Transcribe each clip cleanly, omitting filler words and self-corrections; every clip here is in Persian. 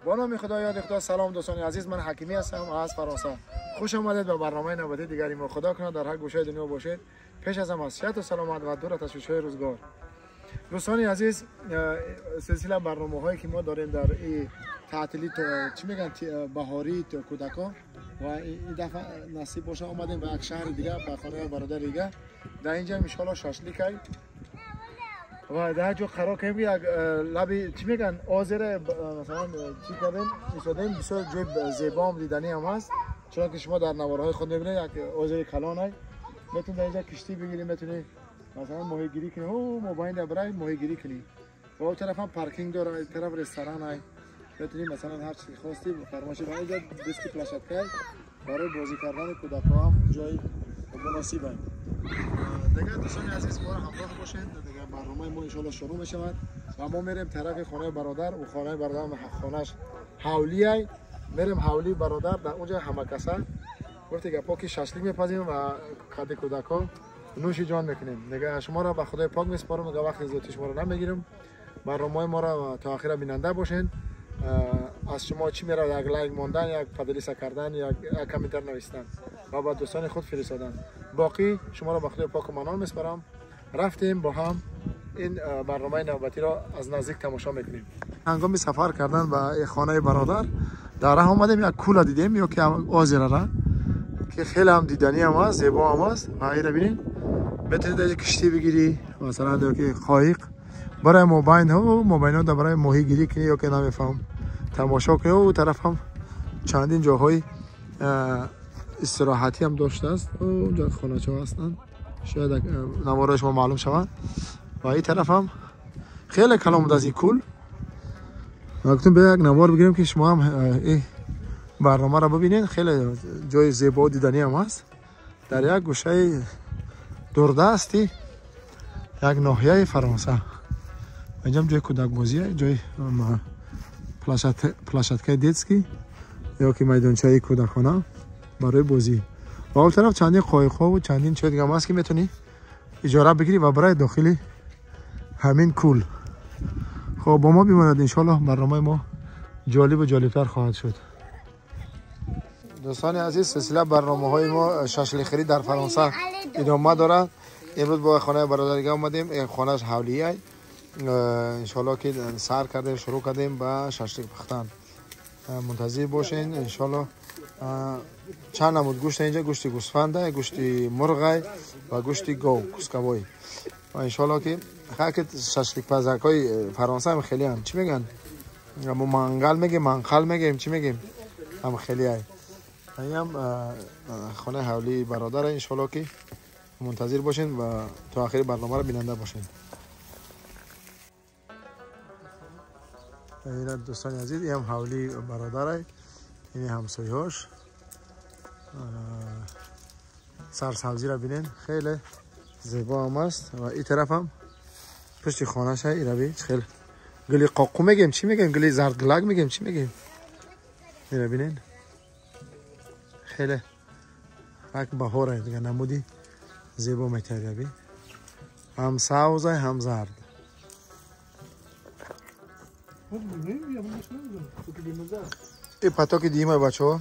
با نام خدا یاد خدا. سلام دوستان عزیز، من حکیمی هستم از فرانسه. خوش آمدید به برنامه نوبتی دیگری. ما خدا کنه در هر گوشه دنیا باشید. پیش از همه صحت و سلامت و دور از تشویش‌های روزگار. دوستان عزیز، سلسله برنامه‌هایی که ما داریم در این تعطیلی چی میگن بهاری تو کودکان و این دفعه نصیب باشه اومدیم به یک شهر دیگه، به خانه برادر دیگه. در اینجا ان شاء الله شاشلیک های و در جو قرار کنیم یک لبی چی میگن آذر مثلا چی کردیم ایستادیم. بسیار جای زیبا هم دیدنی هم هست، چون که شما در نوارهای خود میبینید یک آذر کلان های. میتونید اینجا کشتی بگیرید، میتونید مثلا ماهیگیری کنید، موبایل برای ماهیگیری کنید. و اون طرف هم پارکینگ داره، این طرف رستوران های. میتونید مثلا هر چیزی خواستید فرمایشی کنید. اینجا دیسک پلاشتکای برای بازی کردن کودکان هم جای مناسبه. دیگه دوستان عزیز ما همراه باشید. دیگه برنامه ما ان شاء الله شروع میشه و ما میریم طرف خانه برادر. و خانه برادر خانهش حولیه، میریم حولی برادر. در اونجا همه کسا وقتی که پاکی شاشلیک میپزیم و کد کودکان نوش جان میکنیم. دیگه شما را به خدای پاک میسپارم. دیگه وقت زیاد شما رو نمیگیرم. برنامه ما را تا آخر بیننده باشین. از شما چی میره؟ یک لایک ماندن، یک پدلیسا کردن، یک کامنتر نوشتن و با دوستان خود فرستادن. باقی شما را به خدای پاک و منان میسپارم. رفتیم با هم این برنامه نوبتی را از نزدیک تماشا میکنیم. هنگام سفر کردن به خانه برادر در راه اومدیم یک کولا دیدیم یا که آذر را که خیلی هم دیدنی هم هست، زیبا هم هست. و این را ببینید، میتونید از کشتی بگیری مثلا که قایق برای موبایل ها برای ماهیگیری کنی یا که نمیفهم تماشا کنی. و طرف هم چندین جاهای استراحتی هم داشته است. اونجا خانه ها هستن، شاید نوارای شما معلوم شود. و این طرف هم خیلی کلام از این کول. وقتون به یک نوار بگیریم که شما هم این برنامه را ببینید. خیلی جای زیبا و دیدنی هم هست. در یک گوشه دوردستی یک ناحیه فرانسه. اینجا جای کودک بازیه، جای پلاشتکای دیتسکی یا که میدانچه کودکانه برای بازی. و اون طرف چندین قایق‌ها و چندین چیز دیگه هم هست که میتونی اجاره بگیری و برای داخلی همین کول. خب با ما بمانید، ان شاء الله برنامه ما جالب و جالبتر خواهد شد. دوستان عزیز، سلسله برنامه‌های ما شاشلیخی در فرانسه ادامه دارد. امروز با خانه برادر دیگه اومدیم. این خانه‌اش حولیه. ان شاء الله که سر کردیم، شروع کردیم با شاشلیک پختن. منتظر باشین. ان شاء الله چند نمود گوشت اینجا، گوشت گوسفنده، گوشت مرغ و گوشت گاو کوسکوی. و ان شاء الله که خاک شاشلیک پزکای فرانسه هم خیلی هم چی میگن؟ ما منگل میگیم، منقل میگیم، چی میگیم؟ هم خیلی های. این هم خانه حولی برادر. ان شاء الله که منتظر باشین و تا آخر برنامه رو بیننده باشین. این دوستان عزیز، این هم حولی برادره، این همسایه‌هاش. سرسبزی را ببینین، خیلی زیبا هم است. و این طرف هم پشت خانه‌ش این را ببین، خیلی گلی قاقو میگیم، چی میگیم؟ گلی زردگلک میگیم، چی میگیم؟ این را ببینین، خیلی یک بهاره دیگه، نمودی زیبا میتره. هم سبز هم زرد. این پتوکی دیمه بچه ها،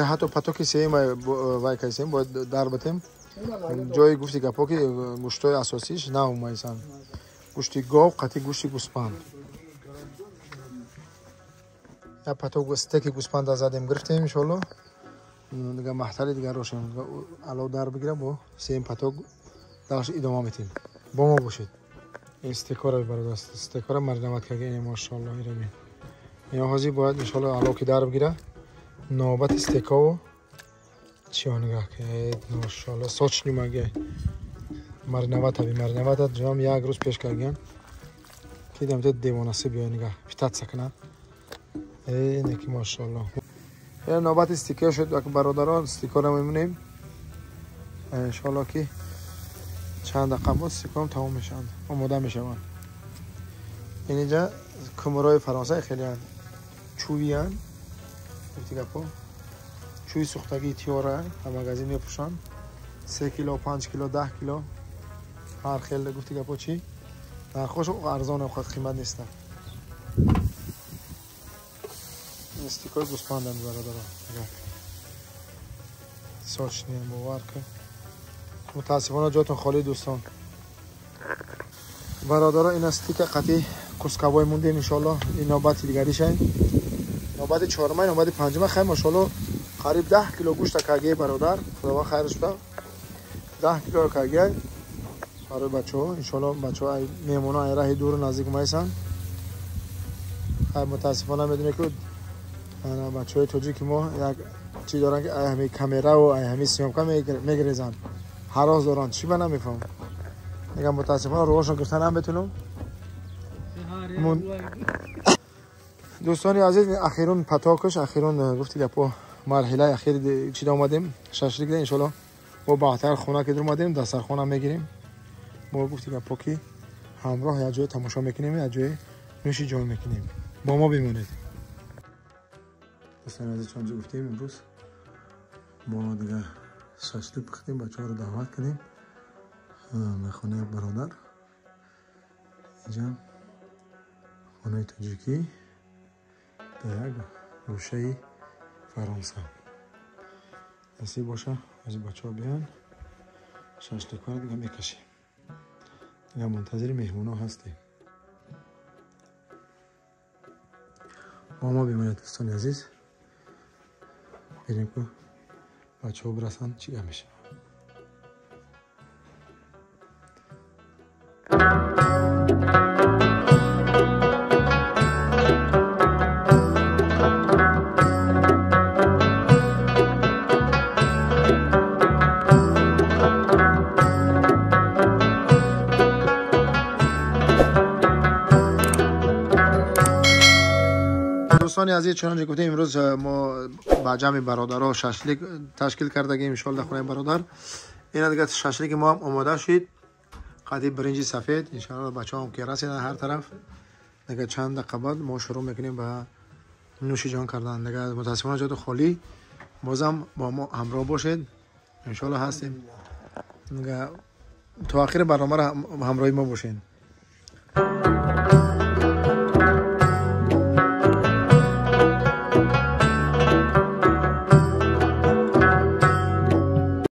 حتی پتوکی سیمه وای کسیم باید در بتیم. جای گوشتی گپاکی گوشتای اساسیش نه اومایسن، گوشتی گاو، قطعی گوشتی گوسپند. یا پتوک استیک گوسپند از زدیم گرفتیم ان شاء الله. دیگه محتلی دیگه روشن علاوه در بگیرم با سیم پتوک داش ادامه میتیم. با ما باشید. استیکار برادر، استیکار مرنمت که این ماشاءالله میریم. یا حاضی باید ان شاء الله علاوه که در بگیره. نوبت استیکا و چیانگاه که ماشاءالله سوچ نمیگه. مرنمت جام یک روز پیش کردن. که دم دیوانه سی بیا نگاه. پیتات سکنه. اینه که ماشاءالله. این نوبت استیکر شد که برادران استیکر میمونیم. ان شاء الله که چند دقیقه بعد استیکرام تمام میشن، آماده میشن. اینجا کمرای فرانسه خیلی چوبیان، دیگه پا چوی سوختگی تیاره، هم مغازه میپوشن. 3 کیلو، 5 کیلو، 10 کیلو هر خیلی گفتی گپا چی؟ خوش و ارزان و خود قیمت نیست. استیکای گوسفندن برادران. ساچنی باور که متاسفانه جاتون خالی دوستان. برادران این استیک قطعی کسکوای مونده ان شاء الله. این نوبت دیگریشه، نوبت چهارم، نوبت پنجم. خیلی ماشاءالله قریب 10 کیلو گوشت کاگی برادر، خدا خیرش بده. 10 کیلو کاگی برای بچه‌ها. ان شاء الله بچه‌ها میمونا راه دور و نزدیک میسن. خیلی متاسفانه میدونه که انا بچه‌های توجیک ما یک چی دارن که همین کامرا و همین سیمکا میگریزن، هراس دارن، چی من نمیفهم. میگم متاسفانه روشون گفتن هم بتونم. دوستان عزیز اخیراً پتاکش اخیراً گفتی که پا مرحله اخیر چی اومدیم ششلیک ده ان شاء الله با بهتر خونه که در اومدیم دسترخوان میگیریم. ما گفتی که پاکی همراه یا جای تماشا میکنیم یا جای نوشی جان میکنیم. با ما بمونید. دوستان عزیز چون گفتیم امروز ما دیگه ششلیک بختیم، بچه‌ها رو دعوت کردیم به خونه برادر. اینجا خونه تاجیکی در یک گوشه فرانسه. دستی باشه از بچه ها بیان ششلیک ها دیگه میکشیم. دیگه منتظر مهمون ها هستیم. با ما بمانید دوستان عزیز. بریم که بچه ها برسن چی میشه. دوستان عزیز چنانچه گفتیم امروز ما با جمع برادرها ششلیک تشکیل کرده ایم ان شاء الله خونه برادر. اینا دیگه ششلیک ما هم آماده شد. قطعی برنج سفید ان شاء الله بچه‌ها هم که رسیدن هر طرف. دیگه چند دقیقه بعد ما شروع میکنیم به نوش جان کردن. دیگه متاسفانه جات خالی، بازم با ما همراه باشید ان شاء الله هستیم. دیگه تا آخر برنامه همراهی ما باشین.